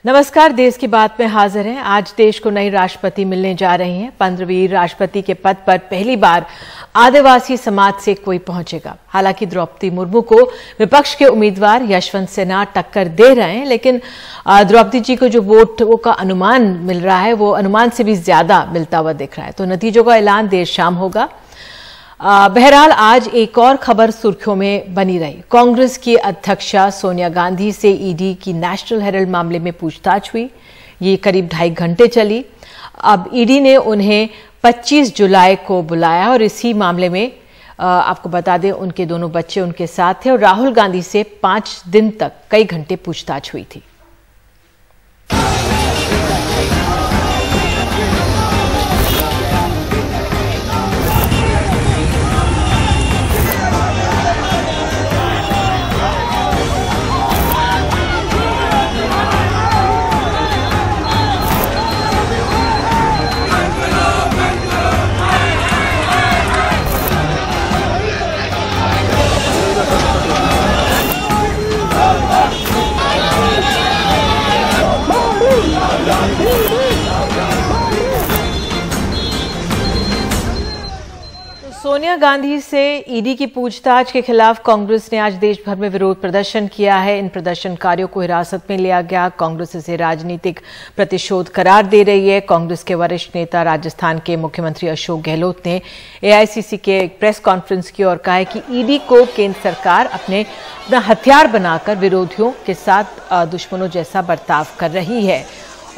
नमस्कार, देश की बात में हाजिर हैं। आज देश को नई राष्ट्रपति मिलने जा रही हैं। 15वीं राष्ट्रपति के पद पर पहली बार आदिवासी समाज से कोई पहुंचेगा। हालांकि द्रौपदी मुर्मू को विपक्ष के उम्मीदवार यशवंत सिन्हा टक्कर दे रहे हैं, लेकिन द्रौपदी जी को जो वोट का अनुमान मिल रहा है वो अनुमान से भी ज्यादा मिलता हुआ दिख रहा है। तो नतीजों का ऐलान देर शाम होगा। बहरहाल आज एक और खबर सुर्खियों में बनी रही। कांग्रेस की अध्यक्षा सोनिया गांधी से ईडी की नेशनल हेराल्ड मामले में पूछताछ हुई। ये करीब 2.5 घंटे चली। अब ईडी ने उन्हें 25 जुलाई को बुलाया और इसी मामले में आपको बता दें उनके दोनों बच्चे उनके साथ थे और राहुल गांधी से 5 दिन तक कई घंटे पूछताछ हुई थी। सोनिया गांधी से ईडी की पूछताछ के खिलाफ कांग्रेस ने आज देश भर में विरोध प्रदर्शन किया है। इन प्रदर्शनकारियों को हिरासत में लिया गया। कांग्रेस इसे राजनीतिक प्रतिशोध करार दे रही है। कांग्रेस के वरिष्ठ नेता राजस्थान के मुख्यमंत्री अशोक गहलोत ने एआईसीसी के एक प्रेस कॉन्फ्रेंस की और कहा है कि ईडी को केंद्र सरकार अपना हथियार बनाकर विरोधियों के साथ दुश्मनों जैसा बर्ताव कर रही है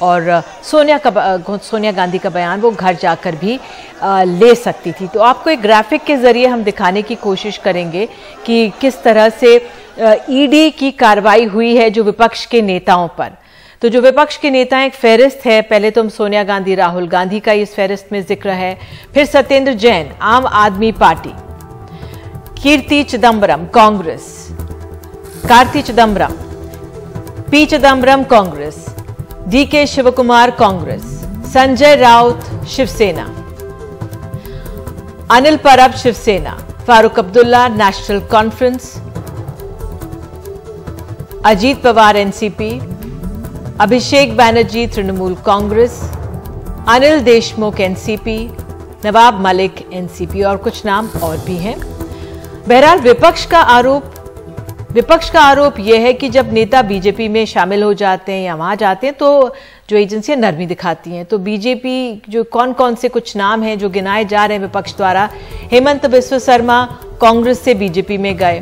और सोनिया गांधी का बयान वो घर जाकर भी ले सकती थी। तो आपको एक ग्राफिक के जरिए हम दिखाने की कोशिश करेंगे कि किस तरह से ईडी की कार्रवाई हुई है जो विपक्ष के नेताओं पर। तो जो विपक्ष के नेता एक फहरिस्त है, पहले तो हम सोनिया गांधी राहुल गांधी का इस फहरिस्त में जिक्र है, फिर Satyendra Jain Aam Aadmi Party, Kirti Chidambaram Congress, Karti Chidambaram, P Chidambaram Congress, DK Shivakumar Congress, Sanjay Raut Shiv Sena, Anil Parab Shiv Sena, Farooq Abdullah National Conference, Ajit Pawar NCP, Abhishek Banerjee Trinamool Congress, Anil Deshmukh NCP, Nawab Malik NCP और कुछ नाम और भी हैं। बहरहाल विपक्ष का आरोप यह है कि जब नेता बीजेपी में शामिल हो जाते हैं या वहां जाते हैं तो जो एजेंसियां नरमी दिखाती हैं। तो बीजेपी जो कौन से कुछ नाम हैं जो गिनाए जा रहे हैं विपक्ष द्वारा, हेमंत बिस्व शर्मा कांग्रेस से बीजेपी में गए,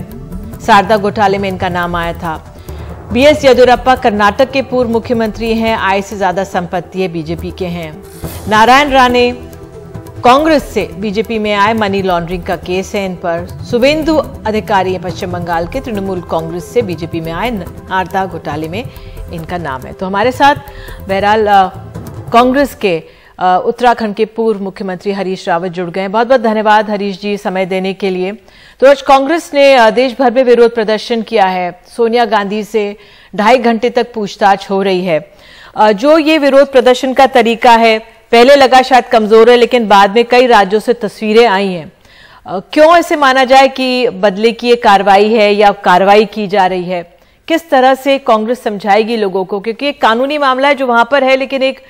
शारदा घोटाले में इनका नाम आया था। बीएस येदियुरप्पा कर्नाटक के पूर्व मुख्यमंत्री हैं, आय से ज्यादा संपत्ति है बीजेपी के हैं। नारायण राणे कांग्रेस से बीजेपी में आए, मनी लॉन्ड्रिंग का केस है इन पर। शुभेंदु अधिकारी पश्चिम बंगाल के तृणमूल कांग्रेस से बीजेपी में आए, नारदा घोटाले में इनका नाम है। तो हमारे साथ बहरहाल कांग्रेस के उत्तराखंड के पूर्व मुख्यमंत्री हरीश रावत जुड़ गए। बहुत बहुत धन्यवाद हरीश जी समय देने के लिए। तो आज कांग्रेस ने देश भर में विरोध प्रदर्शन किया है। सोनिया गांधी से 2.5 घंटे तक पूछताछ हो रही है। जो ये विरोध प्रदर्शन का तरीका है, पहले लगा शायद कमजोर है, लेकिन बाद में कई राज्यों से तस्वीरें आई हैं। क्यों ऐसे माना जाए कि बदले की ये कार्रवाई है या कार्रवाई की जा रही है? किस तरह से कांग्रेस समझाएगी लोगों को, क्योंकि एक कानूनी मामला है जो वहां पर है, लेकिन एक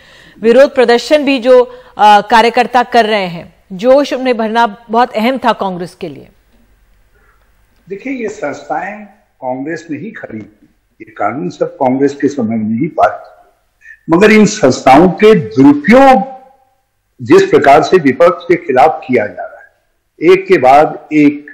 विरोध प्रदर्शन भी जो कार्यकर्ता कर रहे हैं, जोश उन्हें भरना बहुत अहम था कांग्रेस के लिए। देखिए, ये संस्थाएं कांग्रेस ने ही खरीदी, ये कानून सब कांग्रेस के समय में ही पास, मगर इन संस्थाओं के दुरुपयोग जिस प्रकार से विपक्ष के खिलाफ किया जा रहा है, एक के बाद एक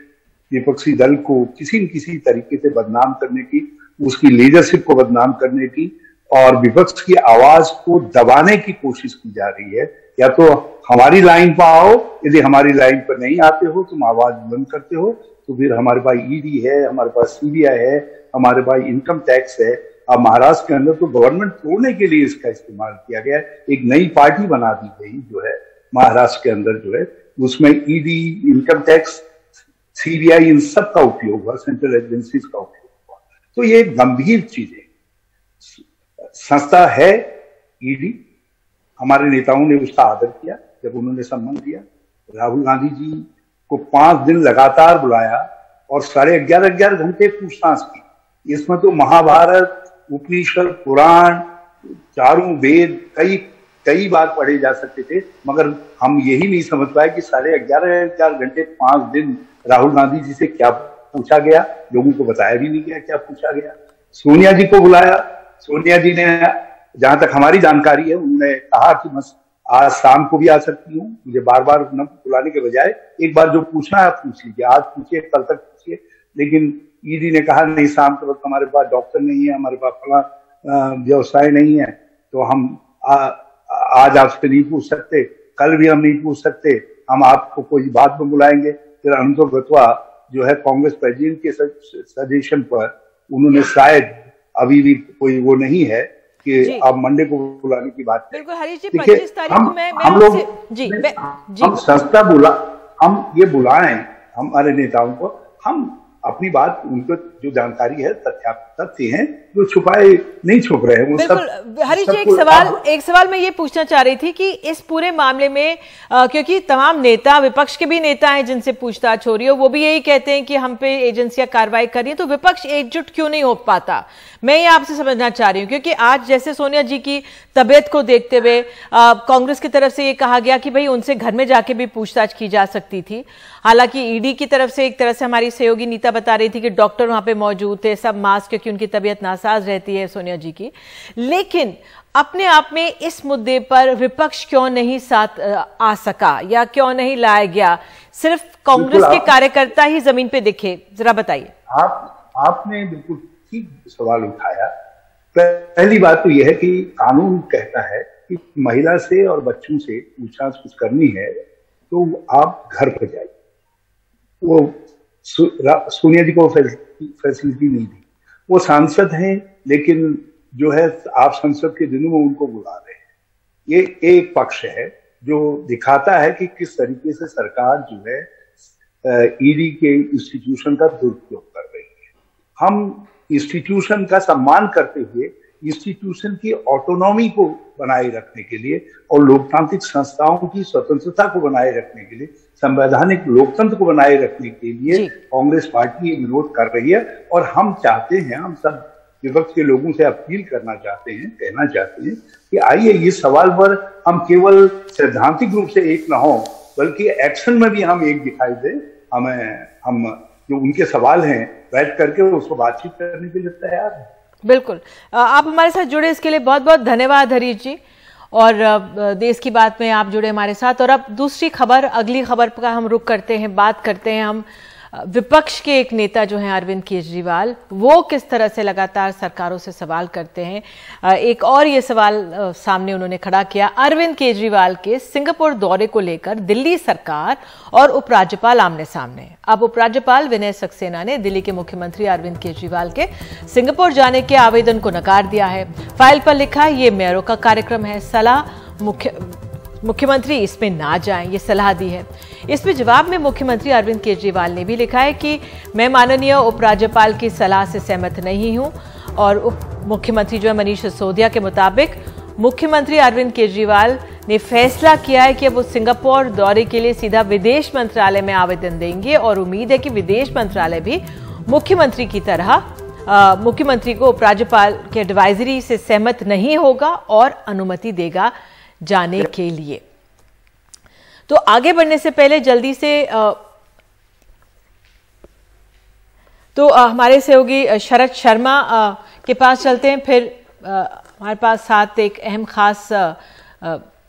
विपक्षी दल को किसी न किसी तरीके से बदनाम करने की, उसकी लीडरशिप को बदनाम करने की और विपक्ष की आवाज को दबाने की कोशिश की जा रही है। या तो हमारी लाइन पर आओ, यदि हमारी लाइन पर नहीं आते हो, तुम आवाज बुलंद करते हो, तो फिर हमारे पास ईडी है, हमारे पास सीबीआई है, हमारे पास इनकम टैक्स है। अब महाराष्ट्र के अंदर तो गवर्नमेंट तोड़ने के लिए इसका इस्तेमाल किया गया है। एक नई पार्टी बना दी गई जो है महाराष्ट्र के अंदर जो है, उसमें ईडी, इनकम टैक्स, सीबीआई, इन सब का उपयोग हुआ, सेंट्रल एजेंसीज का उपयोग हुआ। तो ये गंभीर चीज है। संस्था है ईडी, हमारे नेताओं ने उसका आदर किया जब उन्होंने सम्मान दिया। राहुल गांधी जी को 5 दिन लगातार बुलाया और 11.5 घंटे पूछताछ की। इसमें तो महाभारत, उपनिषद, पुराण, चारों वेद कई कई बार पढ़े जा सकते थे, मगर हम यही नहीं समझ पाए कि 11.5 घंटे 5 दिन राहुल गांधी जी से क्या पूछा गया, लोगों को बताया भी नहीं गया क्या पूछा गया। सोनिया जी को बुलाया, सोनिया जी ने, जहां तक हमारी जानकारी है, उन्होंने कहा कि मैं आज शाम को भी आ सकती हूँ, मुझे बार बार न बुलाने के बजाय एक बार जो पूछना है आप पूछ लीजिए, आज पूछिए, कल तक पूछिए। लेकिन ईडी ने कहा नहीं, शाम के वक्त हमारे पास डॉक्टर नहीं है, हमारे पास फला व्यवसाय नहीं है, तो हम आज आपसे नहीं पूछ सकते, कल भी हम नहीं पूछ सकते, हम आपको कोई बात में बुलाएंगे। फिर अनंतो गत्वा जो है कांग्रेस प्रेसिडेंट के सजेशन पर, उन्होंने शायद अभी भी कोई वो नहीं है कि आप मंडे को बुलाने की बात करें। बिल्कुल हरीश जी, 25 तारीख को मैं हम लोग जी हम संस्था हम ये बुलाएं हमारे नेताओं को, हम अपनी बात, उनको जो जानकारी है, तथ्य हैं, जो छुपाए नहीं छुप रहे हैं वो सब। बिल्कुल हरीश जी, एक सवाल मैं ये पूछना चाह रही थी कि इस पूरे मामले में क्योंकि तमाम नेता, विपक्ष के भी नेता हैं जिनसे पूछताछ हो रही है, वो भी यही कहते हैं कि हम पे एजेंसियां कार्रवाई कर रही हैं, तो विपक्ष एकजुट क्यों नहीं हो पाता? मैं ये आपसे समझना चाह रही हूँ, क्योंकि आज जैसे सोनिया जी की तबियत को देखते हुए कांग्रेस की तरफ से ये कहा गया कि भाई उनसे घर में जाके भी पूछताछ की जा सकती थी। हालांकि ईडी की तरफ से एक तरह से हमारी सहयोगी नीता बता रही थी कि डॉक्टर वहां पे मौजूद थे, सब मास्क, क्योंकि उनकी तबीयत नासाज रहती है सोनिया जी की। लेकिन अपने आप में इस मुद्दे पर विपक्ष क्यों नहीं साथ आ सका, या क्यों नहीं लाया गया? सिर्फ कांग्रेस के कार्यकर्ता ही जमीन पे दिखे, जरा बताइए। आपने बिल्कुल ठीक सवाल उठाया। पहली बात तो यह है कि कानून कहता है कि महिला से और बच्चों से पूछताछ कुछ करनी है तो आप घर पर जाइए। वो सोनिया जी को फैसिलिटी नहीं दी, वो सांसद हैं, लेकिन जो है आप संसद के दिनों में उनको बुला रहे हैं। ये एक पक्ष है जो दिखाता है कि किस तरीके से सरकार जो है ईडी के इंस्टीट्यूशन का दुरुपयोग कर रही है। हम इंस्टीट्यूशन का सम्मान करते हुए इंस्टीट्यूशन की ऑटोनॉमी को बनाए रखने के लिए और लोकतांत्रिक संस्थाओं की स्वतंत्रता को बनाए रखने के लिए, संवैधानिक लोकतंत्र को बनाए रखने के लिए कांग्रेस पार्टी ये विरोध कर रही है। और हम चाहते हैं, हम सब विपक्ष के लोगों से अपील करना चाहते हैं, कहना चाहते हैं कि आइए इस सवाल पर हम केवल सैद्धांतिक रूप से एक न हो, बल्कि एक्शन में भी हम एक दिखाई दे। हम जो उनके सवाल हैं बैठ करके उसको बातचीत करने के लिए तैयार है। बिल्कुल, आप हमारे साथ जुड़े इसके लिए बहुत बहुत धन्यवाद हरीश जी, और देश की बात में आप जुड़े हमारे साथ। और अब दूसरी खबर, अगली खबर का हम रुख करते हैं, बात करते हैं हम विपक्ष के एक नेता जो हैं अरविंद केजरीवाल, वो किस तरह से लगातार सरकारों से सवाल करते हैं। एक और ये सवाल सामने उन्होंने खड़ा किया अरविंद केजरीवाल के सिंगापुर दौरे को लेकर। दिल्ली सरकार और उपराज्यपाल आमने सामने। अब उपराज्यपाल विनय सक्सेना ने दिल्ली के मुख्यमंत्री अरविंद केजरीवाल के सिंगापुर जाने के आवेदन को नकार दिया है। फाइल पर लिखा है ये मेयरों का कार्यक्रम है, सलाह मुख्यमंत्री इसमें ना जाएं, ये सलाह दी है। इसमें जवाब में मुख्यमंत्री अरविंद केजरीवाल ने भी लिखा है कि मैं माननीय उपराज्यपाल की सलाह से सहमत नहीं हूं। और उप मुख्यमंत्री जो है मनीष सिसोदिया के मुताबिक मुख्यमंत्री अरविंद केजरीवाल ने फैसला किया है कि अब वो सिंगापुर दौरे के लिए सीधा विदेश मंत्रालय में आवेदन देंगे, और उम्मीद है कि विदेश मंत्रालय भी मुख्यमंत्री की तरह मुख्यमंत्री को उपराज्यपाल के एडवाइजरी से सहमत नहीं होगा और अनुमति देगा जाने के लिए। तो आगे बढ़ने से पहले जल्दी से हमारे सहयोगी शरद शर्मा के पास चलते हैं। फिर हमारे पास साथ एक अहम खास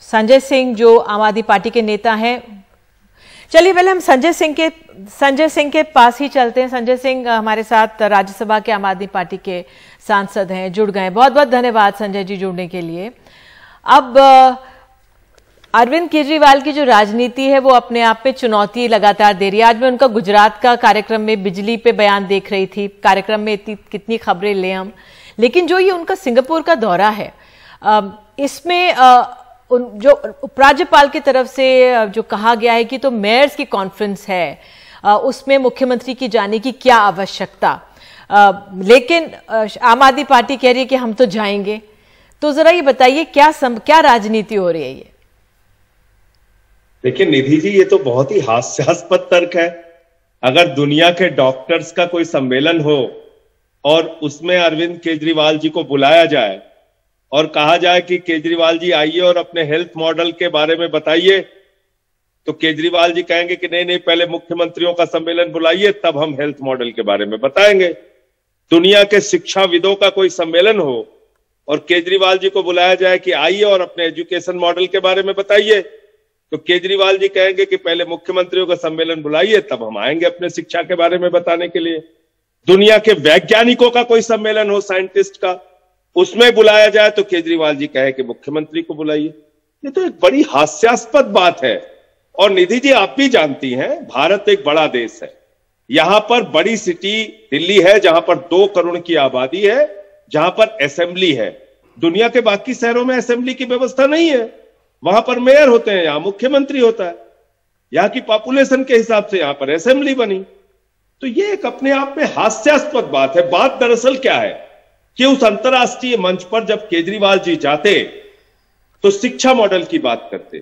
संजय सिंह जो आम आदमी पार्टी के नेता हैं। चलिए पहले हम संजय सिंह के पास ही चलते हैं। संजय सिंह हमारे साथ राज्यसभा के आम आदमी पार्टी के सांसद हैं, जुड़ गए। बहुत बहुत धन्यवाद संजय जी जुड़ने के लिए। अब अरविंद केजरीवाल की जो राजनीति है वो अपने आप पे चुनौती लगातार दे रही है। आज मैं उनका गुजरात का कार्यक्रम में बिजली पे बयान देख रही थी। कार्यक्रम में कितनी खबरें ले हम, लेकिन जो ये उनका सिंगापुर का दौरा है, इसमें जो उपराज्यपाल की तरफ से जो कहा गया है कि तो मेयर्स की कॉन्फ्रेंस है, उसमें मुख्यमंत्री की जाने की क्या आवश्यकता, लेकिन आम आदमी पार्टी कह रही है कि हम तो जाएंगे। तो जरा ये बताइए क्या राजनीति हो रही है ये? देखिए निधि जी, ये तो बहुत ही हास्यास्पद तर्क है। अगर दुनिया के डॉक्टर्स का कोई सम्मेलन हो और उसमें अरविंद केजरीवाल जी को बुलाया जाए और कहा जाए कि केजरीवाल जी आइए और अपने हेल्थ मॉडल के बारे में बताइए, तो केजरीवाल जी कहेंगे कि नहीं नहीं, पहले मुख्यमंत्रियों का सम्मेलन बुलाइए तब हम हेल्थ मॉडल के बारे में बताएंगे। दुनिया के शिक्षाविदों का कोई सम्मेलन हो और केजरीवाल जी को बुलाया जाए कि आइए और अपने एजुकेशन मॉडल के बारे में बताइए, तो केजरीवाल जी कहेंगे कि पहले मुख्यमंत्रियों का सम्मेलन बुलाइए तब हम आएंगे अपने शिक्षा के बारे में बताने के लिए। दुनिया के वैज्ञानिकों का कोई सम्मेलन हो, साइंटिस्ट का, उसमें बुलाया जाए तो केजरीवाल जी कहे कि मुख्यमंत्री को बुलाइए। ये तो एक बड़ी हास्यास्पद बात है। और निधि जी, आप भी जानती हैं, भारत एक बड़ा देश है। यहां पर बड़ी सिटी दिल्ली है जहां पर 2 करोड़ की आबादी है, जहां पर असेंबली है। दुनिया के बाकी शहरों में असेंबली की व्यवस्था नहीं है। वहां पर मेयर होते हैं, यहां मुख्यमंत्री होता है। यहां की पॉपुलेशन के हिसाब से यहां पर असेंबली बनी। तो ये एक अपने आप में हास्यास्पद बात है। बात दरअसल क्या है कि उस अंतर्राष्ट्रीय मंच पर जब केजरीवाल जी जाते तो शिक्षा मॉडल की बात करते,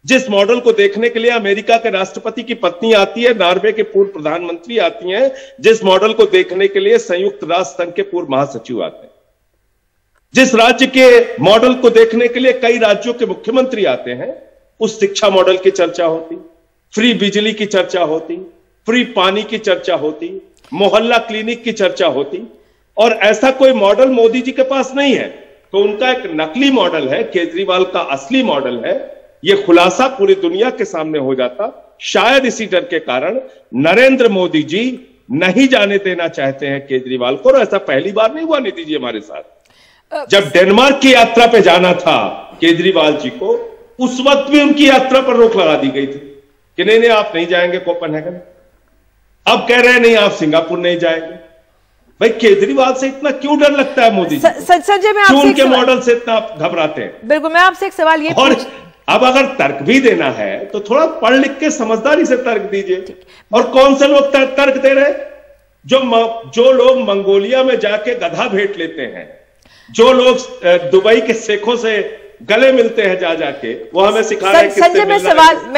जिस मॉडल को देखने के लिए अमेरिका के राष्ट्रपति की पत्नी आती है, नॉर्वे के पूर्व प्रधानमंत्री आती हैं, जिस मॉडल को देखने के लिए संयुक्त राष्ट्र संघ के पूर्व महासचिव आते हैं, जिस राज्य के मॉडल को देखने के लिए कई राज्यों के मुख्यमंत्री आते हैं, उस शिक्षा मॉडल की चर्चा होती, फ्री बिजली की चर्चा होती, फ्री पानी की चर्चा होती, मोहल्ला क्लिनिक की चर्चा होती। और ऐसा कोई मॉडल मोदी जी के पास नहीं है, तो उनका एक नकली मॉडल है, केजरीवाल का असली मॉडल है। यह खुलासा पूरी दुनिया के सामने हो जाता। शायद इसी डर के कारण नरेंद्र मोदी जी नहीं जाने देना चाहते हैं केजरीवाल को। और ऐसा पहली बार नहीं हुआ निधि जी हमारे साथ। जब डेनमार्क की यात्रा पे जाना था केजरीवाल जी को, उस वक्त भी उनकी यात्रा पर रोक लगा दी गई थी कि नहीं नहीं, आप नहीं जाएंगे कोपेनहेगन। अब कह रहे हैं नहीं, आप सिंगापुर नहीं जाएंगे। भाई, केजरीवाल से इतना क्यों डर लगता है मोदी जी? संजय, मैं आपसे उनके मॉडल से इतना घबराते हैं। बिल्कुल, मैं आपसे एक सवाल ये और अब अगर तर्क भी देना है तो थोड़ा पढ़ लिख के समझदारी से तर्क दीजिए। और कौन से लोग तर्क दे रहे? जो लोग मंगोलिया में जाके गधा भेंट लेते हैं, जो लोग दुबई के शेखों से गले मिलते हैं जा जाके, वो हमें सिखा रहे हैं। संजय,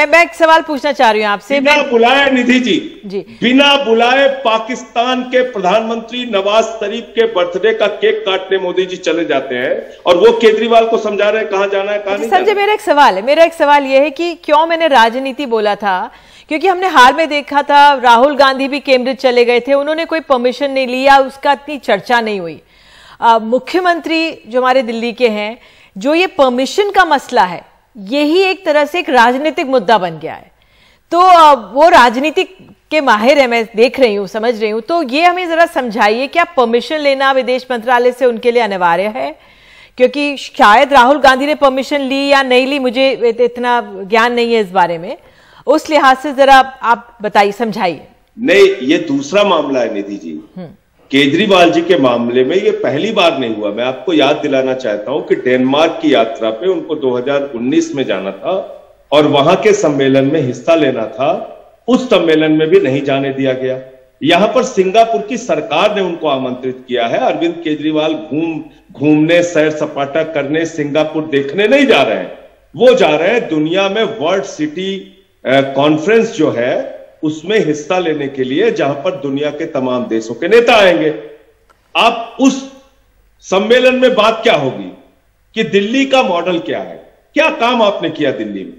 मैं एक सवाल पूछना चाह रही हूं आपसे। बिना बुलाए निधि जी, बिना बुलाए पाकिस्तान के प्रधानमंत्री नवाज शरीफ के बर्थडे का केक काटने मोदी जी चले जाते हैं, और वो केजरीवाल को समझा रहे हैं कहां जाना है कहां नहीं। संजय, मेरा एक सवाल यह है कि क्यों मैंने राजनीति बोला था, क्योंकि हमने हाल में देखा था राहुल गांधी भी कैम्ब्रिज चले गए थे, उन्होंने कोई परमिशन नहीं लिया, उसका इतनी चर्चा नहीं हुई। मुख्यमंत्री जो हमारे दिल्ली के हैं, जो ये परमिशन का मसला है, यही एक तरह से एक राजनीतिक मुद्दा बन गया है। तो वो राजनीतिक के माहिर है, मैं देख रही हूँ, समझ रही हूँ। तो ये हमें जरा समझाइए, क्या परमिशन लेना विदेश मंत्रालय से उनके लिए अनिवार्य है? क्योंकि शायद राहुल गांधी ने परमिशन ली या नहीं ली, मुझे इतना ज्ञान नहीं है इस बारे में। उस लिहाज से जरा आप बताइए, समझाइए। नहीं, ये दूसरा मामला है निधि जी। केजरीवाल जी के मामले में ये पहली बार नहीं हुआ। मैं आपको याद दिलाना चाहता हूं कि डेनमार्क की यात्रा पे उनको 2019 में जाना था और वहां के सम्मेलन में हिस्सा लेना था। उस सम्मेलन में भी नहीं जाने दिया गया। यहां पर सिंगापुर की सरकार ने उनको आमंत्रित किया है। अरविंद केजरीवाल घूमने, सैर सपाटा करने, सिंगापुर देखने नहीं जा रहे हैं। वो जा रहे हैं दुनिया में वर्ल्ड सिटी कॉन्फ्रेंस जो है उसमें हिस्सा लेने के लिए, जहां पर दुनिया के तमाम देशों के नेता आएंगे। आप उस सम्मेलन में बात क्या होगी कि दिल्ली का मॉडल क्या है, क्या काम आपने किया दिल्ली में।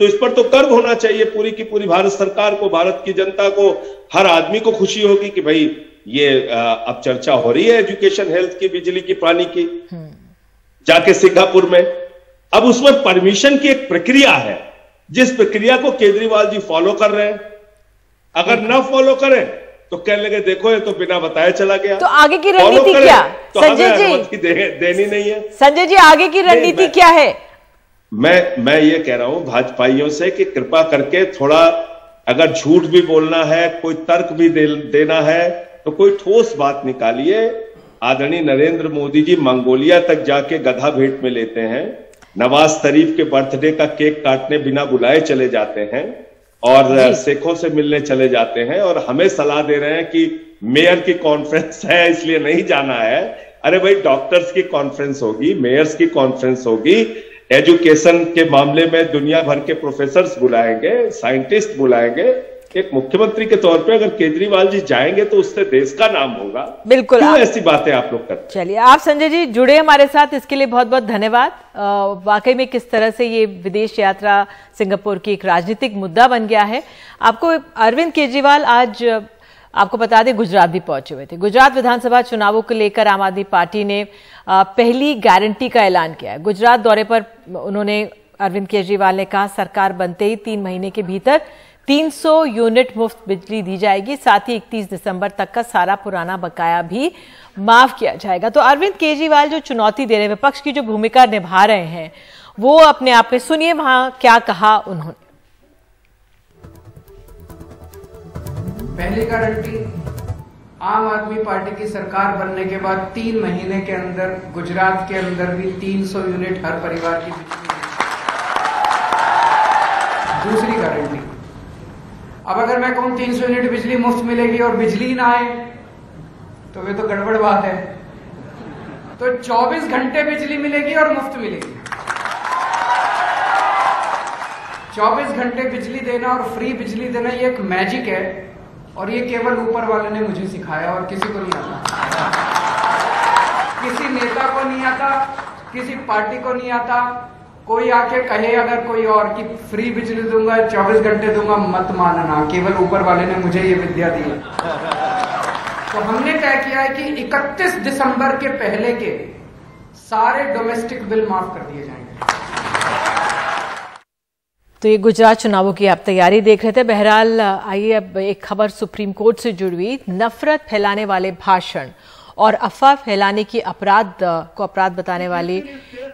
तो इस पर तो गर्व होना चाहिए पूरी की पूरी भारत सरकार को, भारत की जनता को, हर आदमी को खुशी होगी कि भाई ये अब चर्चा हो रही है एजुकेशन, हेल्थ की, बिजली की, पानी की, जाके सिंगापुर में। अब उसमें परमिशन की एक प्रक्रिया है, जिस प्रक्रिया को केजरीवाल जी फॉलो कर रहे हैं। अगर ना फॉलो करें तो कहने लगे देखो ये तो बिना बताए चला गया। तो आगे की रणनीति क्या, तो संजय जी? देनी नहीं है। संजय जी, आगे की रणनीति क्या है? मैं ये कह रहा हूं भाजपाइयों से कि कृपा करके थोड़ा, अगर झूठ भी बोलना है, कोई तर्क भी देना है, तो कोई ठोस बात निकालिए। आदरणीय नरेंद्र मोदी जी मंगोलिया तक जाके गधा भेंट में लेते हैं, नवाज शरीफ के बर्थडे का केक काटने बिना बुलाए चले जाते हैं, और शेखों से मिलने चले जाते हैं, और हमें सलाह दे रहे हैं कि मेयर की कॉन्फ्रेंस है इसलिए नहीं जाना है। अरे भाई, डॉक्टर्स की कॉन्फ्रेंस होगी, मेयर्स की कॉन्फ्रेंस होगी, एजुकेशन के मामले में दुनिया भर के प्रोफेसर्स बुलाएंगे, साइंटिस्ट बुलाएंगे, एक मुख्यमंत्री के तौर पे अगर केजरीवाल जी जाएंगे तो उससे देश का नाम होगा। बिल्कुल। क्यों ऐसी बातें आप लोग करते हैं? चलिए, आप संजय जी जुड़े हमारे साथ, इसके लिए बहुत बहुत धन्यवाद। वाकई में किस तरह से ये विदेश यात्रा सिंगापुर की एक राजनीतिक मुद्दा बन गया है। आपको अरविंद केजरीवाल आज आपको बता दें गुजरात भी पहुंचे हुए थे। गुजरात विधानसभा चुनावों को लेकर आम आदमी पार्टी ने पहली गारंटी का ऐलान किया है। गुजरात दौरे पर उन्होंने अरविंद केजरीवाल ने कहा सरकार बनते ही 3 महीने के भीतर 300 यूनिट मुफ्त बिजली दी जाएगी, साथ ही 31 दिसंबर तक का सारा पुराना बकाया भी माफ किया जाएगा। तो अरविंद केजरीवाल जो चुनौती दे रहे हैं, विपक्ष की जो भूमिका निभा रहे हैं, वो अपने आप में सुनिए वहां क्या कहा उन्होंने। पहली गारंटी, आम आदमी पार्टी की सरकार बनने के बाद 3 महीने के अंदर गुजरात के अंदर भी 300 यूनिट हर परिवार की बिजली। दूसरी गारंटी, अब अगर मैं कहूं 300 यूनिट बिजली मुफ्त मिलेगी और बिजली ना आए तो वे तो गड़बड़ बात है। तो 24 घंटे बिजली मिलेगी और मुफ्त मिलेगी। 24 घंटे बिजली देना और फ्री बिजली देना ये एक मैजिक है, और ये केवल ऊपर वाले ने मुझे सिखाया और किसी को नहीं आता। किसी नेता को नहीं आता, किसी पार्टी को नहीं आता। कोई आके कहे अगर कोई और कि फ्री बिजली दूंगा, 24 घंटे दूंगा, मत मानना, केवल ऊपर वाले ने मुझे ये विद्या दी। तो हमने तय किया है कि 31 दिसंबर के पहले के सारे डोमेस्टिक बिल माफ कर दिए जाएंगे। तो ये गुजरात चुनावों की आप तैयारी देख रहे थे। बहरहाल आइए अब एक खबर सुप्रीम कोर्ट से जुड़ी हुई। नफरत फैलाने वाले भाषण और अफवाह फैलाने की अपराध बताने वाली,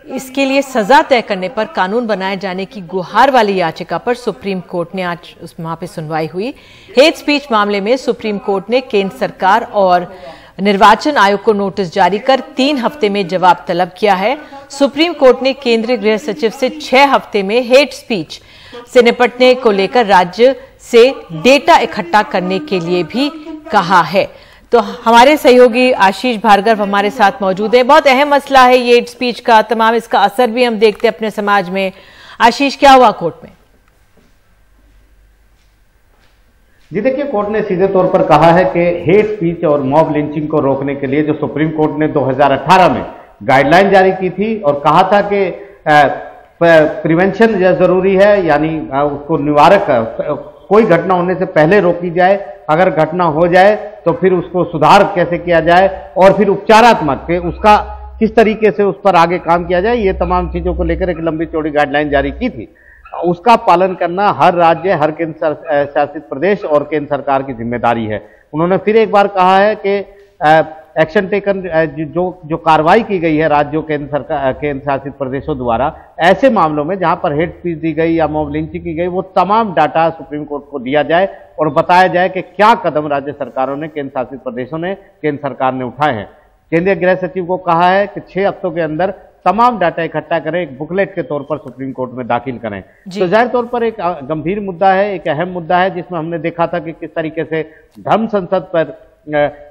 इसके लिए सजा तय करने पर कानून बनाए जाने की गुहार वाली याचिका पर सुप्रीम कोर्ट ने आज वहां पे सुनवाई हुई। हेट स्पीच मामले में सुप्रीम कोर्ट ने केंद्र सरकार और निर्वाचन आयोग को नोटिस जारी कर 3 हफ्ते में जवाब तलब किया है। सुप्रीम कोर्ट ने केंद्रीय गृह सचिव से 6 हफ्ते में हेट स्पीच से निपटने को लेकर राज्य से डेटा इकट्ठा करने के लिए भी कहा है। तो हमारे सहयोगी आशीष भार्गव हमारे साथ मौजूद है। बहुत अहम मसला है ये हेट स्पीच का, तमाम इसका असर भी हम देखते हैं अपने समाज में। आशीष, क्या हुआ कोर्ट में? जी देखिए, कोर्ट ने सीधे तौर पर कहा है कि हेट स्पीच और मॉब लिंचिंग को रोकने के लिए जो सुप्रीम कोर्ट ने 2018 में गाइडलाइन जारी की थी और कहा था कि प्रिवेंशन जरूरी है, यानी उसको निवारक कोई घटना होने से पहले रोकी जाए, अगर घटना हो जाए तो फिर उसको सुधार कैसे किया जाए और फिर उपचारात्मक उसका किस तरीके से उस पर आगे काम किया जाए, ये तमाम चीजों को लेकर एक लंबी चौड़ी गाइडलाइन जारी की थी। उसका पालन करना हर राज्य, हर केंद्र शासित प्रदेश और केंद्र सरकार की जिम्मेदारी है। उन्होंने फिर एक बार कहा है कि एक्शन टेकन, जो कार्रवाई की गई है राज्यों, केंद्र शासित प्रदेशों द्वारा ऐसे मामलों में जहां पर हेट स्पीच दी गई या मॉब लिंचिंग की गई, वो तमाम डाटा सुप्रीम कोर्ट को दिया जाए और बताया जाए कि क्या कदम राज्य सरकारों ने, केंद्र शासित प्रदेशों ने, केंद्र सरकार ने उठाए हैं। केंद्रीय गृह सचिव को कहा है कि 6 हफ्तों के अंदर तमाम डाटा इकट्ठा करें, एक बुकलेट के तौर पर सुप्रीम कोर्ट में दाखिल करें। तो जाहिर तौर पर एक गंभीर मुद्दा है, एक अहम मुद्दा है, जिसमें हमने देखा था कि किस तरीके से धर्म संसद पर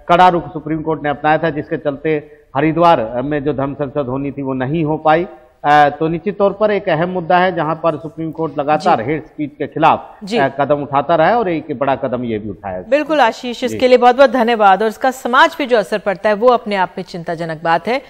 कड़ा रुख सुप्रीम कोर्ट ने अपनाया था, जिसके चलते हरिद्वार में जो धर्म संसद होनी थी वो नहीं हो पाई। तो निश्चित तौर पर एक अहम मुद्दा है जहां पर सुप्रीम कोर्ट लगातार हेट स्पीच के खिलाफ कदम उठाता रहा है और एक बड़ा कदम ये भी उठाया। बिल्कुल आशीष, इसके लिए बहुत बहुत धन्यवाद। और इसका समाज पे जो असर पड़ता है वो अपने आप में चिंताजनक बात है।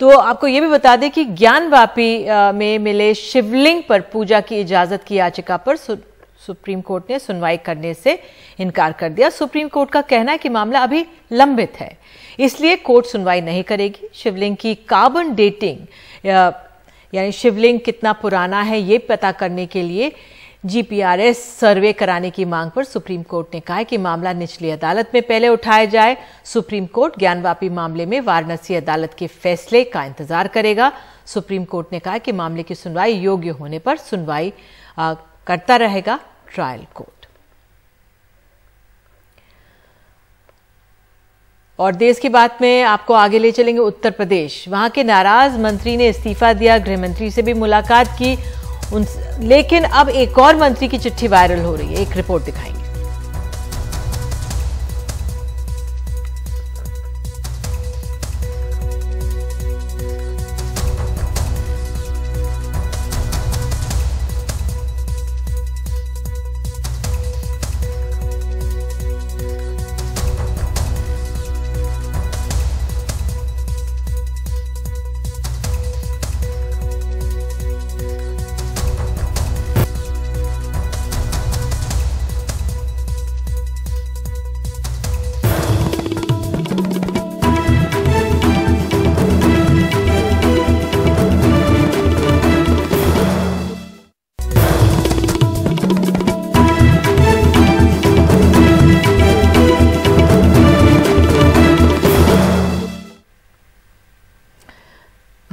तो आपको ये भी बता दें कि ज्ञानवापी में मिले शिवलिंग पर पूजा की इजाजत की याचिका पर सुप्रीम कोर्ट ने सुनवाई करने से इनकार कर दिया। सुप्रीम कोर्ट का कहना है कि मामला अभी लंबित है, इसलिए कोर्ट सुनवाई नहीं करेगी। शिवलिंग की कार्बन डेटिंग यानी शिवलिंग कितना पुराना है ये पता करने के लिए जीपीआरएस सर्वे कराने की मांग पर सुप्रीम कोर्ट ने कहा है कि मामला निचली अदालत में पहले उठाया जाए। सुप्रीम कोर्ट ज्ञानवापी मामले में वाराणसी अदालत के फैसले का इंतजार करेगा। सुप्रीम कोर्ट ने कहा कि मामले की सुनवाई योग्य होने पर सुनवाई करता रहेगा ट्रायल कोर्ट। और देश की बात में आपको आगे ले चलेंगे उत्तर प्रदेश। वहां के नाराज मंत्री ने इस्तीफा दिया, गृह मंत्री से भी मुलाकात की, लेकिन अब एक और मंत्री की चिट्ठी वायरल हो रही है। एक रिपोर्ट दिखाएंगे।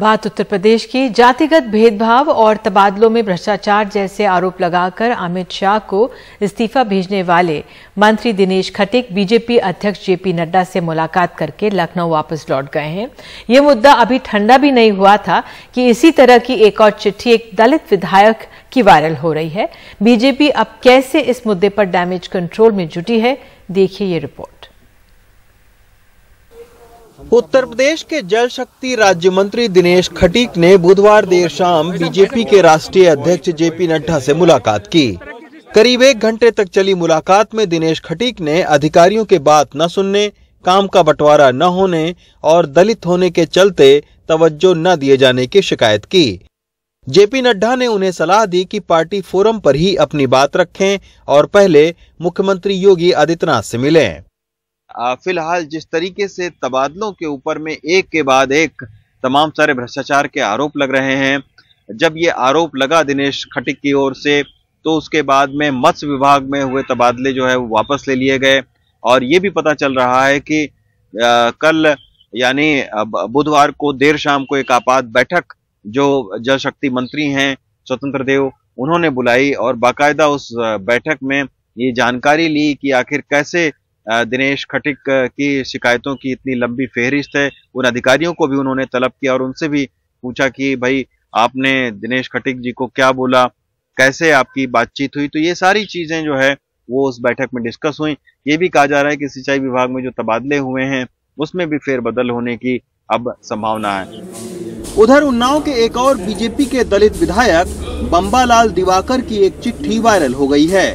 बात उत्तर प्रदेश की। जातिगत भेदभाव और तबादलों में भ्रष्टाचार जैसे आरोप लगाकर अमित शाह को इस्तीफा भेजने वाले मंत्री दिनेश खटीक बीजेपी अध्यक्ष जेपी नड्डा से मुलाकात करके लखनऊ वापस लौट गए हैं। यह मुद्दा अभी ठंडा भी नहीं हुआ था कि इसी तरह की एक और चिट्ठी एक दलित विधायक की वायरल हो रही है। बीजेपी अब कैसे इस मुद्दे पर डैमेज कंट्रोल में जुटी है, देखिए ये रिपोर्ट। उत्तर प्रदेश के जल शक्ति राज्य मंत्री दिनेश खटीक ने बुधवार देर शाम बीजेपी के राष्ट्रीय अध्यक्ष जेपी नड्डा से मुलाकात की। करीब 1 घंटे तक चली मुलाकात में दिनेश खटीक ने अधिकारियों के बात न सुनने, काम का बंटवारा न होने और दलित होने के चलते तवज्जो न दिए जाने की शिकायत की। जेपी नड्डा ने उन्हें सलाह दी कि पार्टी फोरम पर ही अपनी बात रखें और पहले मुख्यमंत्री योगी आदित्यनाथ से मिलें। फिलहाल जिस तरीके से तबादलों के ऊपर में एक के बाद एक तमाम सारे भ्रष्टाचार के आरोप लग रहे हैं, जब ये आरोप लगा दिनेश खटीक की ओर से तो उसके बाद में मत्स्य विभाग में हुए तबादले जो है वो वापस ले लिए गए। और ये भी पता चल रहा है कि कल यानी बुधवार को देर शाम को एक आपात बैठक जो जल शक्ति मंत्री हैं स्वतंत्र देव उन्होंने बुलाई और बाकायदा उस बैठक में ये जानकारी ली कि आखिर कैसे दिनेश खटीक की शिकायतों की इतनी लंबी फेहरिस्त है। उन अधिकारियों को भी उन्होंने तलब किया और उनसे भी पूछा कि भाई आपने दिनेश खटीक जी को क्या बोला, कैसे आपकी बातचीत हुई। तो ये सारी चीजें जो है वो उस बैठक में डिस्कस हुई। ये भी कहा जा रहा है कि सिंचाई विभाग में जो तबादले हुए हैं उसमें भी फेरबदल होने की अब संभावना है। उधर उन्नाव के एक और बीजेपी के दलित विधायक बंबालाल दिवाकर की एक चिट्ठी वायरल हो गई है।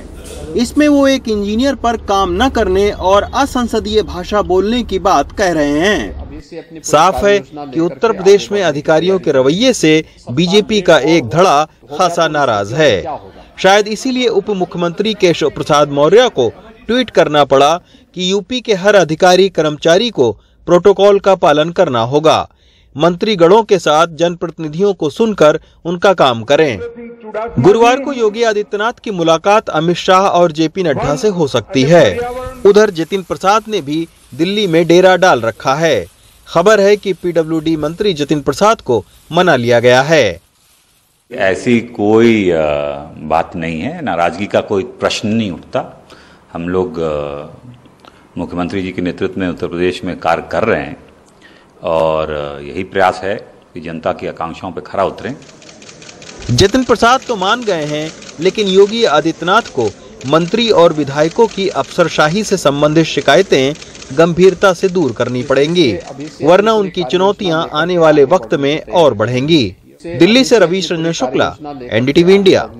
इसमें वो एक इंजीनियर पर काम न करने और असंसदीय भाषा बोलने की बात कह रहे हैं। साफ है कि उत्तर प्रदेश में अधिकारियों के रवैये से बीजेपी का एक धड़ा खासा नाराज है। शायद इसीलिए उप मुख्यमंत्री केशव प्रसाद मौर्य को ट्वीट करना पड़ा कि यूपी के हर अधिकारी कर्मचारी को प्रोटोकॉल का पालन करना होगा। मंत्रीगणों के साथ जनप्रतिनिधियों को सुनकर उनका काम करें। गुरुवार को योगी आदित्यनाथ की मुलाकात अमित शाह और जेपी नड्डा से हो सकती है। उधर जतिन प्रसाद ने भी दिल्ली में डेरा डाल रखा है। खबर है कि पीडब्ल्यूडी मंत्री जतिन प्रसाद को मना लिया गया है। ऐसी कोई बात नहीं है, नाराजगी का कोई प्रश्न नहीं उठता। हम लोग मुख्यमंत्री जी के नेतृत्व में उत्तर प्रदेश में कार्य कर रहे हैं और यही प्रयास है कि जनता की आकांक्षाओं पर खरा उतरें। जतिन प्रसाद तो मान गए हैं, लेकिन योगी आदित्यनाथ को मंत्री और विधायकों की अफसरशाही से संबंधित शिकायतें गंभीरता से दूर करनी पड़ेंगी, वरना उनकी चुनौतियां आने वाले वक्त में और बढ़ेंगी। दिल्ली से रवीश रंजन शुक्ला, एनडीटीवी इंडिया।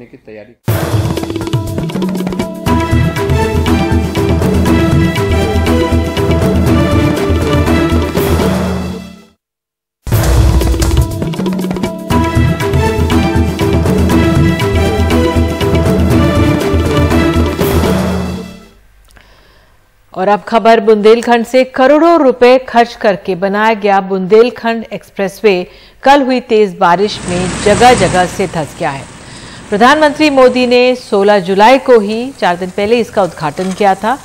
और अब खबर बुंदेलखंड से। करोड़ों रुपए खर्च करके बनाया गया बुंदेलखंड एक्सप्रेसवे कल हुई तेज बारिश में जगह जगह से धंस गया है। प्रधानमंत्री मोदी ने 16 जुलाई को ही 4 दिन पहले इसका उद्घाटन किया था।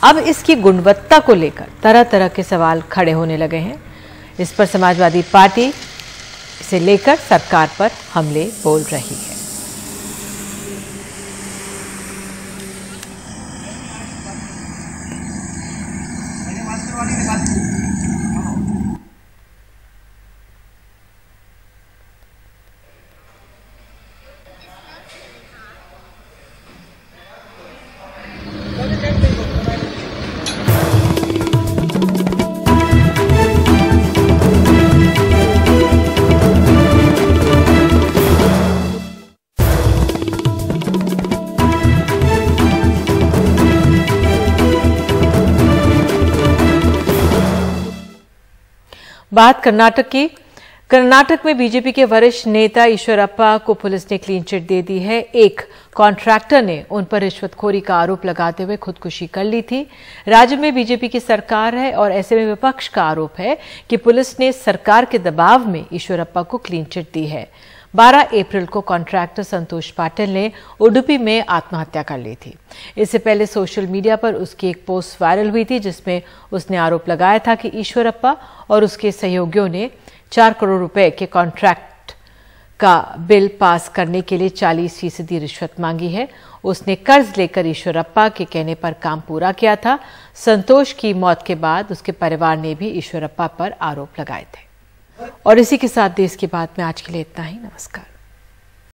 अब इसकी गुणवत्ता को लेकर तरह तरह के सवाल खड़े होने लगे हैं। इस पर समाजवादी पार्टी इसे लेकर सरकार पर हमले बोल रही है। बात कर्नाटक की। कर्नाटक में बीजेपी के वरिष्ठ नेता ईश्वरप्पा को पुलिस ने क्लीन चिट दे दी है। एक कॉन्ट्रैक्टर ने उन पर रिश्वतखोरी का आरोप लगाते हुए खुदकुशी कर ली थी। राज्य में बीजेपी की सरकार है और ऐसे में विपक्ष का आरोप है कि पुलिस ने सरकार के दबाव में ईश्वरप्पा को क्लीन चिट दी है। 12 अप्रैल को कॉन्ट्रैक्टर संतोष पाटिल ने उडुपी में आत्महत्या कर ली थी। इससे पहले सोशल मीडिया पर उसकी एक पोस्ट वायरल हुई थी जिसमें उसने आरोप लगाया था कि ईश्वरप्पा और उसके सहयोगियों ने 4 करोड़ रुपए के कॉन्ट्रैक्ट का बिल पास करने के लिए 40% रिश्वत मांगी है। उसने कर्ज लेकर ईश्वरप्पा के कहने पर काम पूरा किया था। संतोष की मौत के बाद उसके परिवार ने भी ईश्वरप्पा पर आरोप लगाए थे। और इसी के साथ देश की बात में आज के लिए इतना ही। नमस्कार।